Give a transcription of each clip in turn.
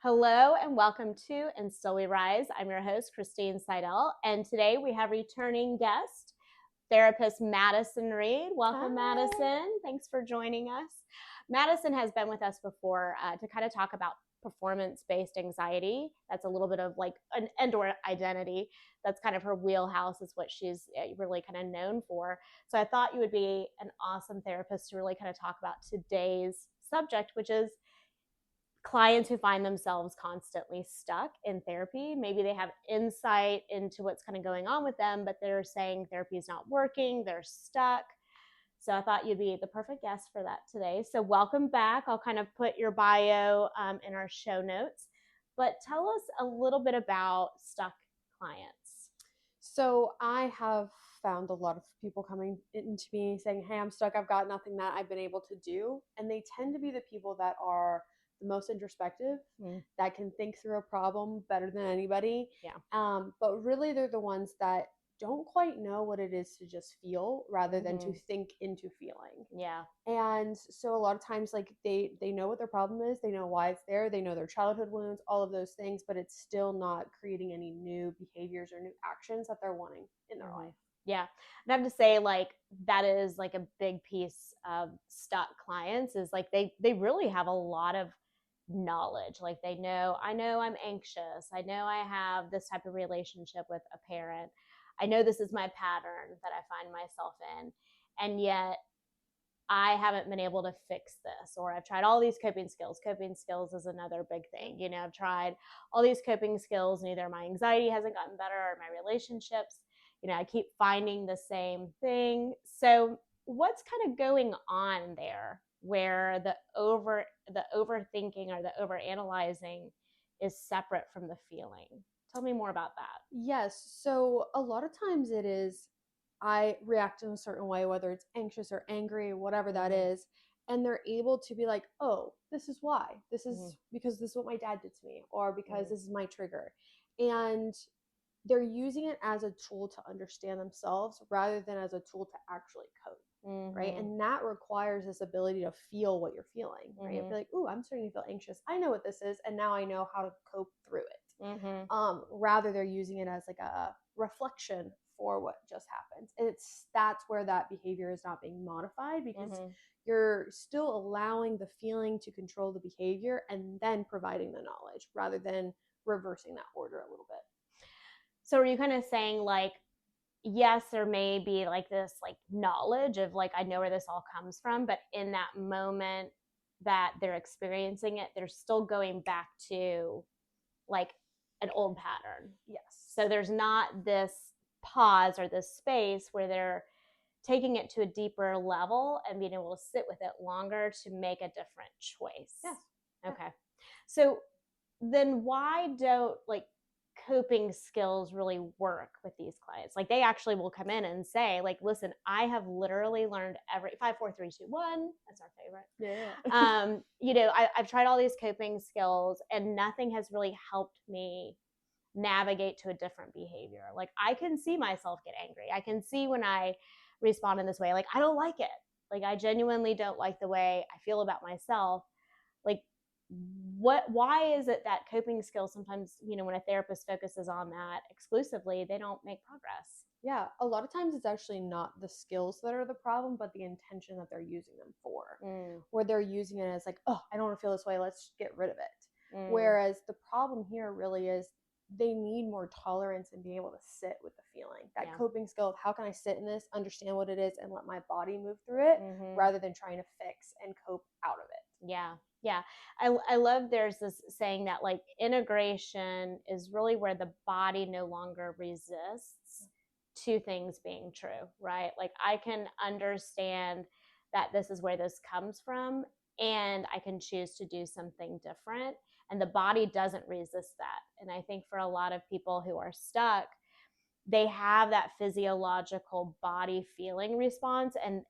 Hello and welcome to And Still We Rise. I'm your host, Christine Seidel, and today we have returning guest, therapist Madison Reed. Welcome, Hi. Madison. Thanks for joining us. Madison has been with us before to kind of talk about performance-based anxiety. That's a little bit of like an and/or identity. That's kind of her wheelhouse, is what she's really kind of known for. So I thought you would be an awesome therapist to really kind of talk about today's subject, which is clients who find themselves constantly stuck in therapy. Maybe they have insight into what's kind of going on with them, but they're saying therapy is not working, they're stuck. So I thought you'd be the perfect guest for that today. So welcome back. I'll kind of put your bio in our show notes, but tell us a little bit about stuck clients. So I have found a lot of people coming into me saying, "Hey, I'm stuck. I've got nothing that I've been able to do." And they tend to be the people that are the most introspective, that can think through a problem better than anybody. Yeah. But really, they're the ones that don't quite know what it is to just feel rather than to think into feeling. Yeah. And so a lot of times, like, they know what their problem is, they know why it's there, they know their childhood wounds, all of those things, but it's still not creating any new behaviors or new actions that they're wanting in their life. Yeah. And I have to say, like, that is like a big piece of stuck clients is like they really have a lot of knowledge. Like I know I'm anxious. I know I have this type of relationship with a parent. I know this is my pattern that I find myself in. And yet I haven't been able to fix this, or I've tried all these coping skills. Coping skills is another big thing. You know, I've tried all these coping skills, and either my anxiety hasn't gotten better or my relationships, you know, I keep finding the same thing. So, what's kind of going on there where the overthinking or the overanalyzing is separate from the feeling? Tell me more about that. Yes, so a lot of times it is I react in a certain way, whether it's anxious or angry, whatever that is, and they're able to be like, "Oh, this is why. This is because this is what my dad did to me, or because this is my trigger." And they're using it as a tool to understand themselves rather than as a tool to actually cope. Right. And that requires this ability to feel what you're feeling. Right. And be like, "Ooh, I'm starting to feel anxious. I know what this is. And now I know how to cope through it." Rather, they're using it as like a reflection for what just happened. That's where that behavior is not being modified, because you're still allowing the feeling to control the behavior and then providing the knowledge rather than reversing that order a little bit. So are you kind of saying, like, yes, there may be like this like knowledge of like I know where this all comes from, but in that moment that they're experiencing it, they're still going back to like an old pattern. Yes. So there's not this pause or this space where they're taking it to a deeper level and being able to sit with it longer to make a different choice. Yes. Okay. So then why don't like coping skills really work with these clients? Like they actually will come in and say, like, listen, I have literally learned every 5, 4, 3, 2, 1. That's our favorite. Yeah. You know, I've tried all these coping skills and nothing has really helped me navigate to a different behavior. Like I can see myself get angry. I can see when I respond in this way, like I don't like it. Like I genuinely don't like the way I feel about myself. Like why is it that coping skills sometimes, you know, when a therapist focuses on that exclusively, they don't make progress? Yeah, a lot of times it's actually not the skills that are the problem, but the intention that they're using them for. Where they're using it as like, "Oh, I don't want to feel this way, let's get rid of it." Whereas the problem here really is they need more tolerance and be able to sit with the feeling. That coping skill of how can I sit in this, understand what it is, and let my body move through it rather than trying to fix and cope out of it. Yeah. Yeah. I love there's this saying that like integration is really where the body no longer resists to things being true, right? Like I can understand that this is where this comes from and I can choose to do something different. And the body doesn't resist that. And I think for a lot of people who are stuck, they have that physiological body feeling response and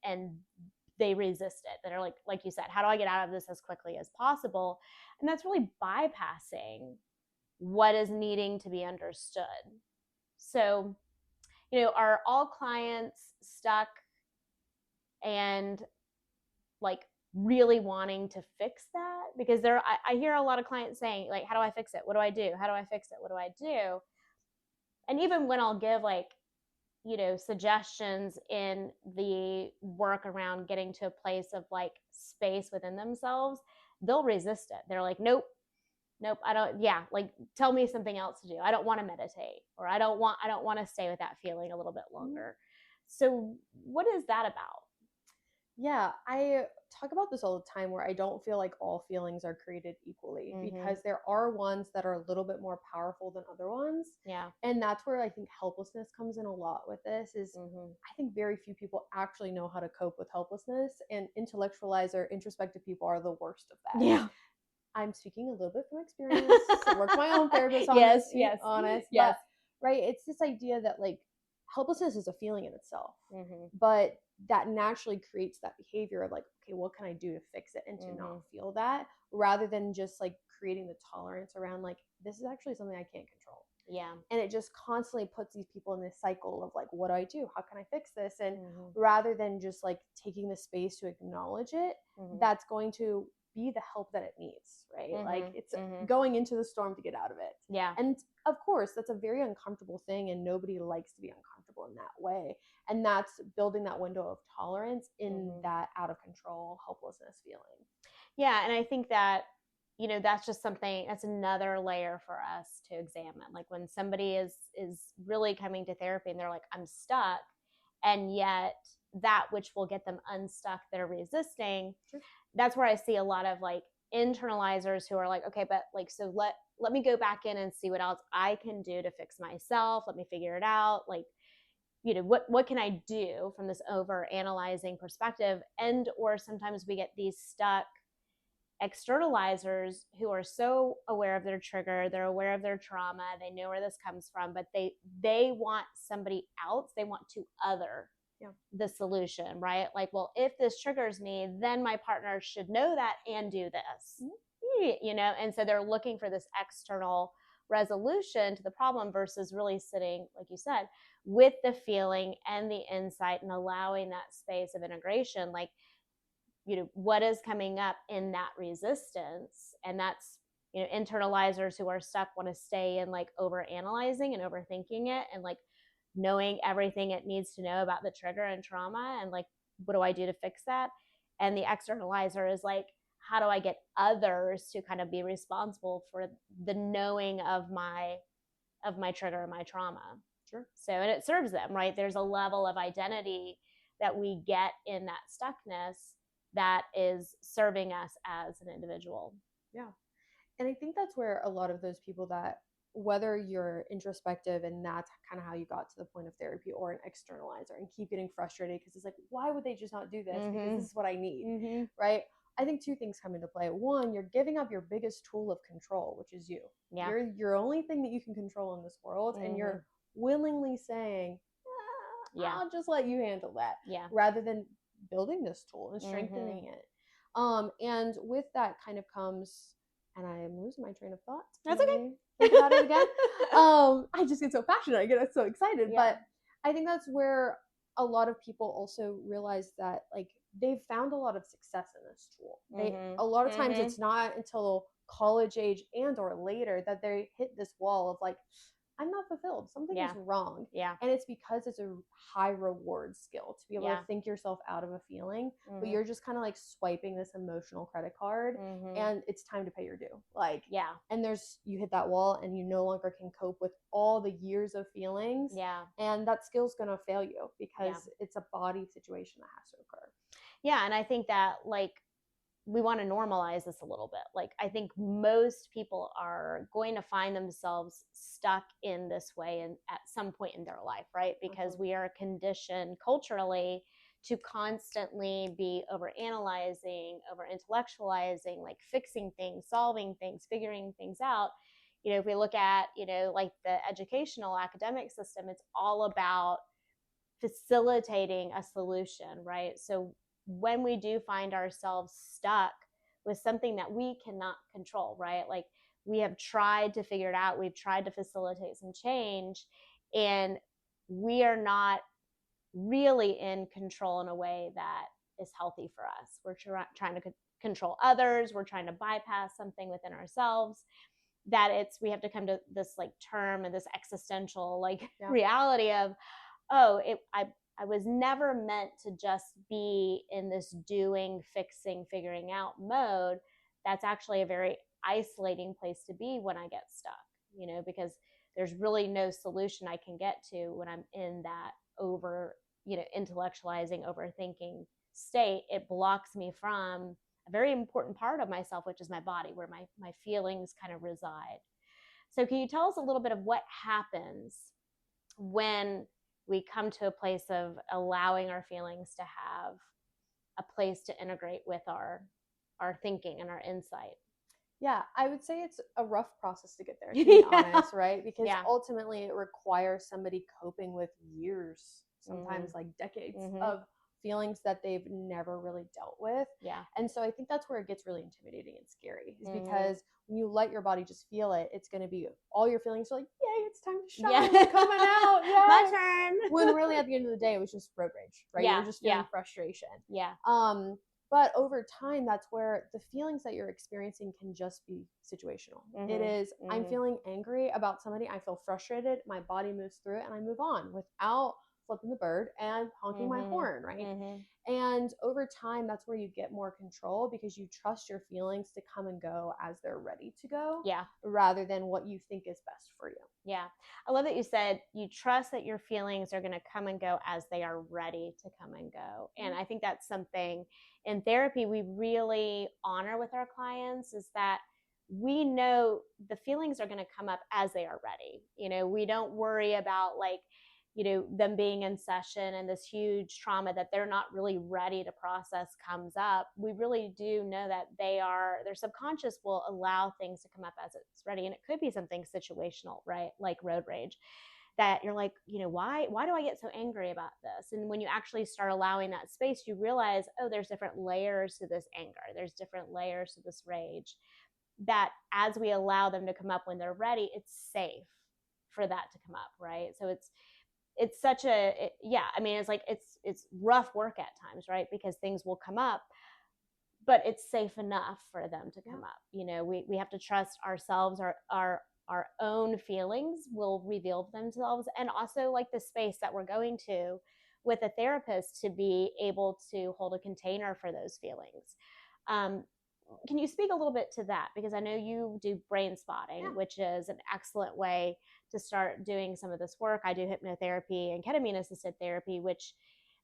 they resist it. They're like you said, how do I get out of this as quickly as possible? And that's really bypassing what is needing to be understood. So, you know, are all clients stuck and like really wanting to fix that, because I hear a lot of clients saying, like, how do I fix it? What do I do? How do I fix it? What do I do? And even when I'll give, like, suggestions in the work around getting to a place of like space within themselves, they'll resist it. They're like, nope, nope, I don't. Yeah, like, tell me something else to do. I don't want to meditate, or I don't want to stay with that feeling a little bit longer. So what is that about? Yeah, I talk about this all the time where I don't feel like all feelings are created equally, Mm-hmm. because there are ones that are a little bit more powerful than other ones. Yeah. And that's where I think helplessness comes in a lot with this is Mm-hmm. I think very few people actually know how to cope with helplessness, and intellectualizer introspective people are the worst of that. Yeah. I'm speaking a little bit from experience. I work my own therapist on Yes, this, to be yes, honest. yes. But right, it's this idea that like helplessness is a feeling in itself, Mm-hmm. but that naturally creates that behavior of like, okay, what can I do to fix it and to not Mm-hmm. feel that, rather than just like creating the tolerance around like this is actually something I can't control. Yeah. And it just constantly puts these people in this cycle of like, what do I do? How can I fix this? And Mm-hmm. rather than just like taking the space to acknowledge it, Mm-hmm. that's going to be the help that it needs, right? Mm-hmm. Like it's Mm-hmm. going into the storm to get out of it. Yeah. And of course, that's a very uncomfortable thing, and nobody likes to be uncomfortable in that way. And that's building that window of tolerance in Mm-hmm. that out of control helplessness feeling. Yeah, and I think that that's just something, that's another layer for us to examine. Like, when somebody is really coming to therapy and they're like, I'm stuck, and yet that which will get them unstuck, they're resisting. Sure. That's where I see a lot of like internalizers who are like, okay, but like, so let me go back in and see what else I can do to fix myself. Let me figure it out. Like, what can I do from this over analyzing perspective? And or sometimes we get these stuck externalizers who are so aware of their trigger, they're aware of their trauma, they know where this comes from, but they want somebody else, they want to other the solution, right? Like, well, if this triggers me, then my partner should know that and do this. And so they're looking for this external resolution to the problem, versus really sitting, like you said, with the feeling and the insight, and allowing that space of integration. Like, what is coming up in that resistance. And that's, internalizers who are stuck want to stay in like over analyzing and overthinking it, and like knowing everything it needs to know about the trigger and trauma, and like, what do I do to fix that? And the externalizer is like, how do I get others to kind of be responsible for the knowing of my trigger and my trauma? Sure. So, and it serves them, right? There's a level of identity that we get in that stuckness that is serving us as an individual. Yeah. And I think that's where a lot of those people that, whether you're introspective and that's kind of how you got to the point of therapy, or an externalizer and keep getting frustrated because it's like, why would they just not do this? Mm-hmm. Because this is what I need, Mm-hmm. right? I think two things come into play. One, you're giving up your biggest tool of control, which is you. Yeah. You're your only thing that you can control in this world, Mm-hmm. and you're willingly saying, I'll just let you handle that, rather than building this tool and strengthening it. And with that kind of comes, and I am losing my train of thought. That's okay. Think about it again. I just get so passionate. I get so excited. But I think that's where a lot of people also realize that like they've found a lot of success in this tool. A lot of times it's not until college age and or later that they hit this wall of like, I'm not fulfilled. Something is wrong. Yeah. And it's because it's a high reward skill to be able to think yourself out of a feeling, but you're just kind of like swiping this emotional credit card, and it's time to pay your due. Like, and you hit that wall and you no longer can cope with all the years of feelings. And that skill's going to fail you because it's a body situation that has to occur. Yeah. And I think that like, we want to normalize this a little bit. Like, I think most people are going to find themselves stuck in this way and at some point in their life, right? Because we are conditioned culturally to constantly be over analyzing, over intellectualizing, like fixing things, solving things, figuring things out. If we look at, like the educational academic system, it's all about facilitating a solution, right? So when we do find ourselves stuck with something that we cannot control, right? Like, we have tried to figure it out, we've tried to facilitate some change, and we are not really in control in a way that is healthy for us. We're trying to control others. We're trying to bypass something within ourselves. That we have to come to this like term and this existential like reality of, oh, I was never meant to just be in this doing, fixing, figuring out mode. That's actually a very isolating place to be when I get stuck, because there's really no solution I can get to when I'm in that intellectualizing, overthinking state. It blocks me from a very important part of myself, which is my body, where my feelings kind of reside. So can you tell us a little bit of what happens when we come to a place of allowing our feelings to have a place to integrate with our thinking and our insight? Yeah, I would say it's a rough process to get there, to be honest, right? Because ultimately it requires somebody coping with years, sometimes like decades of feelings that they've never really dealt with. Yeah. And so I think that's where it gets really intimidating and scary, is because when you let your body just feel it, it's going to be all your feelings are like, yay, it's time to shine. We're coming out. Yay. My turn. When really at the end of the day, it was just road rage, right? You're just feeling frustration. Yeah. But over time, that's where the feelings that you're experiencing can just be situational. It is, I'm feeling angry about somebody. I feel frustrated. My body moves through it and I move on without flipping the bird and honking my horn, right? And over time, that's where you get more control, because you trust your feelings to come and go as they're ready to go. Yeah. Rather than what you think is best for you. Yeah. I love that you said you trust that your feelings are going to come and go as they are ready to come and go. And I think that's something in therapy we really honor with our clients, is that we know the feelings are going to come up as they are ready. We don't worry about like, them being in session and this huge trauma that they're not really ready to process comes up. We really do know that their subconscious will allow things to come up as it's ready. And it could be something situational, right? Like road rage, that you're like, why do I get so angry about this? And when you actually start allowing that space, you realize, oh, there's different layers to this anger. There's different layers to this rage, that as we allow them to come up when they're ready, it's safe for that to come up, right? So it's such it's like it's rough work at times, right? Because things will come up, but it's safe enough for them to come up. We have to trust ourselves. Our own feelings will reveal themselves, and also like the space that we're going to with a therapist to be able to hold a container for those feelings. Can you speak a little bit to that? Because I know you do brain spotting, which is an excellent way to start doing some of this work. I do hypnotherapy and ketamine assisted therapy, which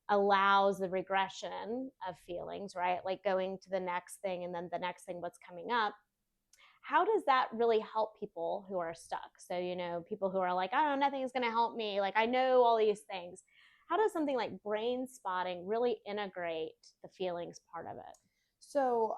allows the regression of feelings, right? Like going to the next thing and then the next thing, what's coming up. How does that really help people who are stuck? So, people who are like, I don't know, nothing is going to help me. Like, I know all these things. How does something like brain spotting really integrate the feelings part of it? So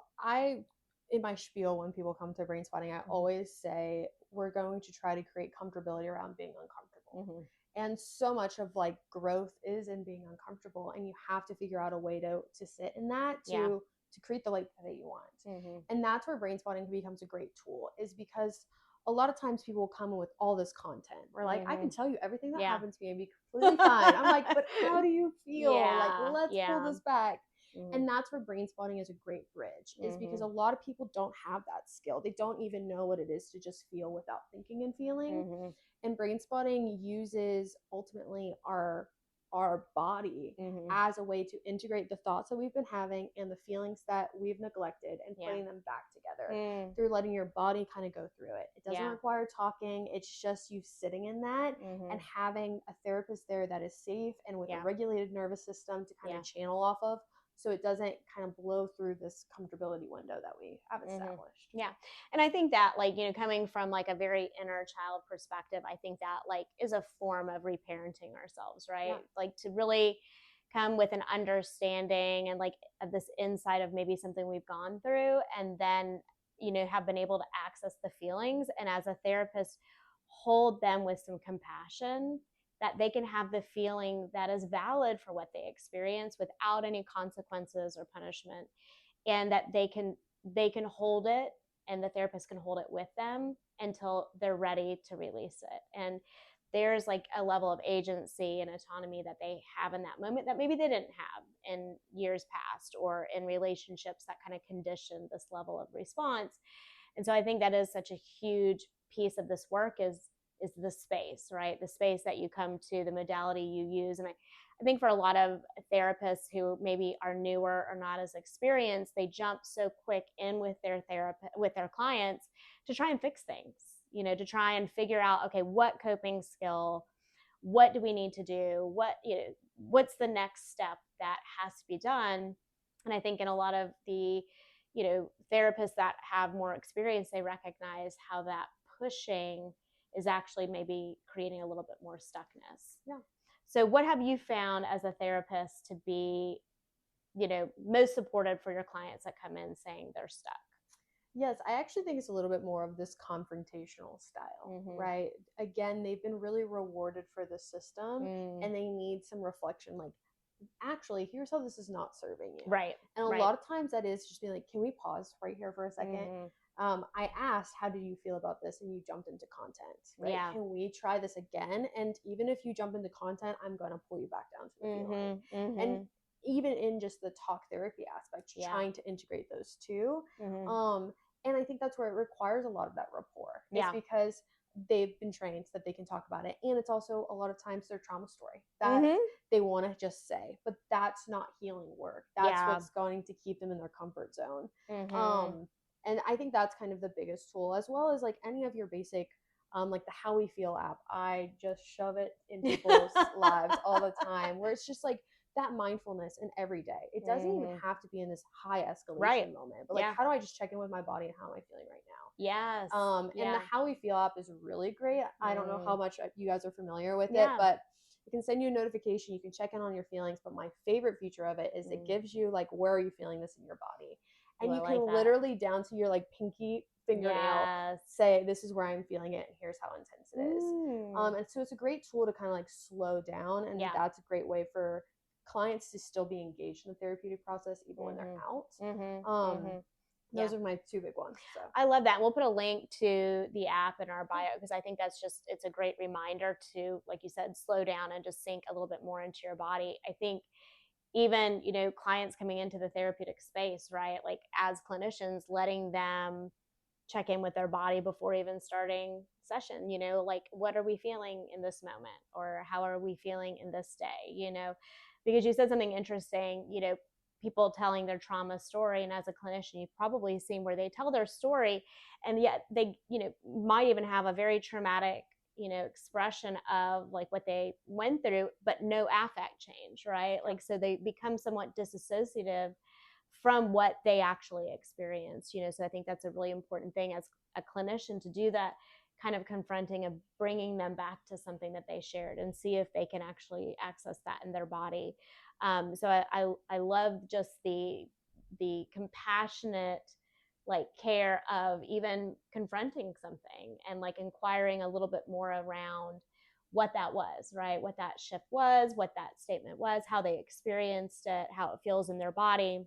in my spiel, when people come to brain spotting, I always say we're going to try to create comfortability around being uncomfortable. And so much of like growth is in being uncomfortable, and you have to figure out a way to sit in that to create the life that you want. And that's where brain spotting becomes a great tool, is because a lot of times people will come in with all this content. We're like, I can tell you everything that happens to me and be completely fine. I'm like, but how do you feel? Like, let's pull this back. And that's where brain spotting is a great bridge, is because a lot of people don't have that skill. They don't even know what it is to just feel without thinking and feeling. And brain spotting uses ultimately our body as a way to integrate the thoughts that we've been having and the feelings that we've neglected, and putting them back together through letting your body kind of go through it. It doesn't require talking. It's just you sitting in that and having a therapist there that is safe and with a regulated nervous system to kind of channel off of, so it doesn't kind of blow through this comfortability window that we have established. Yeah. And I think that, like, coming from like a very inner child perspective, I think that like is a form of reparenting ourselves, right? Like to really come with an understanding and like of this insight of maybe something we've gone through, and then, have been able to access the feelings, and as a therapist, hold them with some compassion, that they can have the feeling that is valid for what they experience without any consequences or punishment, and that they can hold it, and the therapist can hold it with them until they're ready to release it. And there's like a level of agency and autonomy that they have in that moment that maybe they didn't have in years past, or in relationships that kind of condition this level of response. And so I think that is such a huge piece of this work is the space, right? The space that you come to, the modality you use. And I think for a lot of therapists who maybe are newer or not as experienced, they jump so quick in with their therapist, with their clients, to try and fix things, to try and figure out, okay, what coping skill, what do we need to do? What's the next step that has to be done? And I think in a lot of the, therapists that have more experience, they recognize how that pushing is actually maybe creating a little bit more stuckness. Yeah. So what have you found as a therapist to be, most supportive for your clients that come in saying they're stuck? Yes, I actually think it's a little bit more of this confrontational style, right? Again, they've been really rewarded for the system, and they need some reflection, like, actually, here's how this is not serving you. Right. And a lot of times that is just being like, can we pause right here for a second? I asked, how did you feel about this? And you jumped into content, right? Yeah. Can we try this again? And even if you jump into content, I'm going to pull you back down to the feeling. And even in just the talk therapy aspect, trying to integrate those two. And I think that's where it requires a lot of that rapport. It's because they've been trained that they can talk about it. And it's also a lot of times their trauma story that they want to just say, but that's not healing work. That's what's going to keep them in their comfort zone. And I think that's kind of the biggest tool, as well as like any of your basic, like the How We Feel app. I just shove it in people's lives all the time, where it's just like that mindfulness in every day. It doesn't even have to be in this high escalation moment, but like, how do I just check in with my body and how am I feeling right now? Yes. And the How We Feel app is really great. I don't know how much you guys are familiar with it, but it can send you a notification. You can check in on your feelings. But my favorite feature of it is it gives you like, where are you feeling this in your body? And you can literally down to your like pinky fingernail say, this is where I'm feeling it and here's how intense it is. And so it's a great tool to kind of like slow down, and that's a great way for clients to still be engaged in the therapeutic process even when they're out. Those are my two big ones. So I love that. We'll put a link to the app in our bio, because I think that's just, it's a great reminder to, like you said, slow down and just sink a little bit more into your body. I think even, clients coming into the therapeutic space, right? Like as clinicians, letting them check in with their body before even starting session, like, what are we feeling in this moment? Or how are we feeling in this day? Because you said something interesting, people telling their trauma story. And as a clinician, you've probably seen where they tell their story, and yet they, might even have a very traumatic, expression of like what they went through, but no affect change, right? Like, so they become somewhat disassociative from what they actually experienced, so I think that's a really important thing as a clinician, to do that kind of confronting of bringing them back to something that they shared, and see if they can actually access that in their body. So I love just the compassionate like care of even confronting something and like inquiring a little bit more around what that was, right? What that shift was, what that statement was, how they experienced it, how it feels in their body.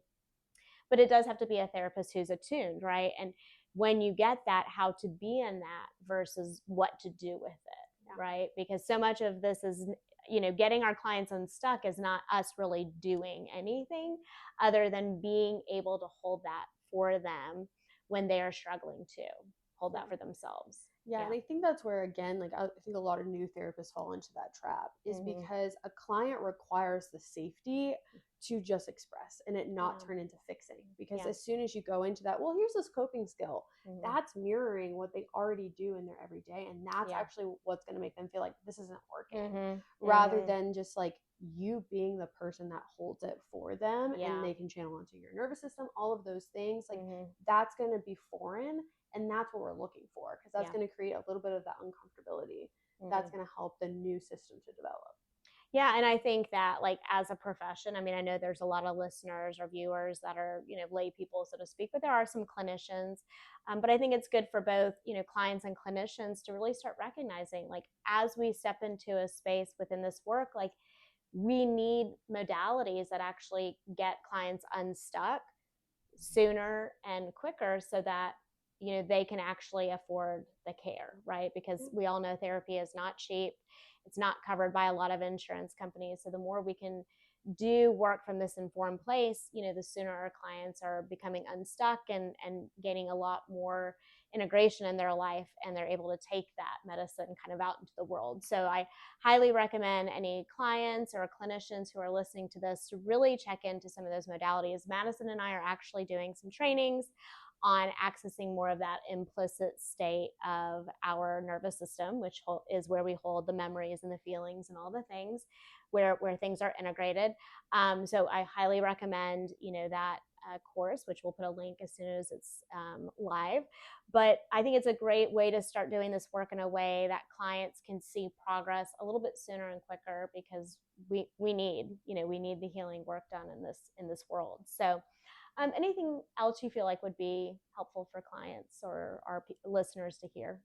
But it does have to be a therapist who's attuned, right? And when you get that, how to be in that versus what to do with it, right? Because so much of this is, getting our clients unstuck is not us really doing anything other than being able to hold that for them when they are struggling to hold that for themselves. Yeah, and I think that's where, again, like I think a lot of new therapists fall into that trap, is because a client requires the safety to just express and it not turn into fixing. Because as soon as you go into that, well, here's this coping skill, that's mirroring what they already do in their everyday. And that's actually what's going to make them feel like this isn't working, rather than just like you being the person that holds it for them and they can channel into your nervous system, all of those things. Like that's going to be foreign. And that's what we're looking for, because that's going to create a little bit of that uncomfortability. That's going to help the new system to develop. Yeah, and I think that like as a profession, I mean, I know there's a lot of listeners or viewers that are, lay people, so to speak, but there are some clinicians. But I think it's good for both, clients and clinicians to really start recognizing, like, as we step into a space within this work, like we need modalities that actually get clients unstuck sooner and quicker, so that they can actually afford the care, right? Because we all know therapy is not cheap. It's not covered by a lot of insurance companies. So the more we can do work from this informed place, the sooner our clients are becoming unstuck and gaining a lot more integration in their life, and they're able to take that medicine kind of out into the world. So I highly recommend any clients or clinicians who are listening to this to really check into some of those modalities. Madison and I are actually doing some trainings on accessing more of that implicit state of our nervous system, which is where we hold the memories and the feelings and all the things, where things are integrated. So I highly recommend, that course, which we'll put a link as soon as it's live. But I think it's a great way to start doing this work in a way that clients can see progress a little bit sooner and quicker, because we need the healing work done in this world. So anything else you feel like would be helpful for clients or our listeners to hear?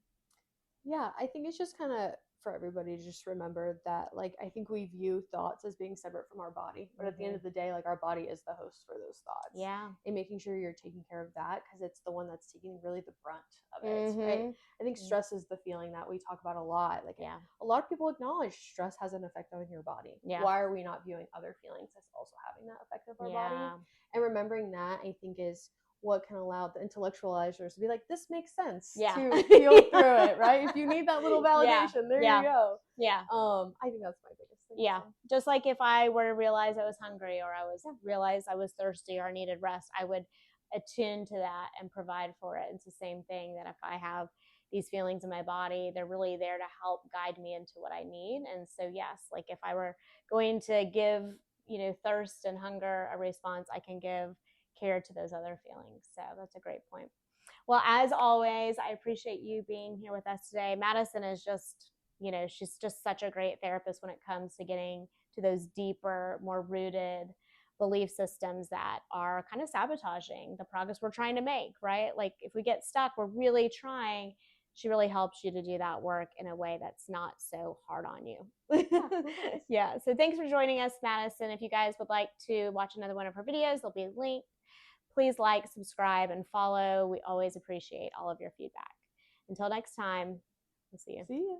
Yeah, I think it's just kind of for everybody to just remember that, like, I think we view thoughts as being separate from our body, but at the end of the day, like, our body is the host for those thoughts. Yeah. And making sure you're taking care of that, because it's the one that's taking really the brunt of it, right? I think stress is the feeling that we talk about a lot. Like, a lot of people acknowledge stress has an effect on your body. Why are we not viewing other feelings as also having that effect of our body? And remembering that, I think, is what can allow the intellectualizers to be like, this makes sense to feel through it, right? If you need that little validation, there you go. Yeah. I think that's my biggest thing. Yeah. Just like if I were to realize I was hungry, or I was realize I was thirsty or needed rest, I would attune to that and provide for it. It's the same thing, that if I have these feelings in my body, they're really there to help guide me into what I need. And so, yes, like if I were going to give, thirst and hunger a response, I can give care to those other feelings. So that's a great point. Well, as always, I appreciate you being here with us today. Madison is just, she's just such a great therapist when it comes to getting to those deeper, more rooted belief systems that are kind of sabotaging the progress we're trying to make, right? Like if we get stuck, we're really trying. She really helps you to do that work in a way that's not so hard on you. Yeah. So thanks for joining us, Madison. If you guys would like to watch another one of her videos, they'll be linked. Please like, subscribe, and follow. We always appreciate all of your feedback. Until next time, we'll see you. See ya.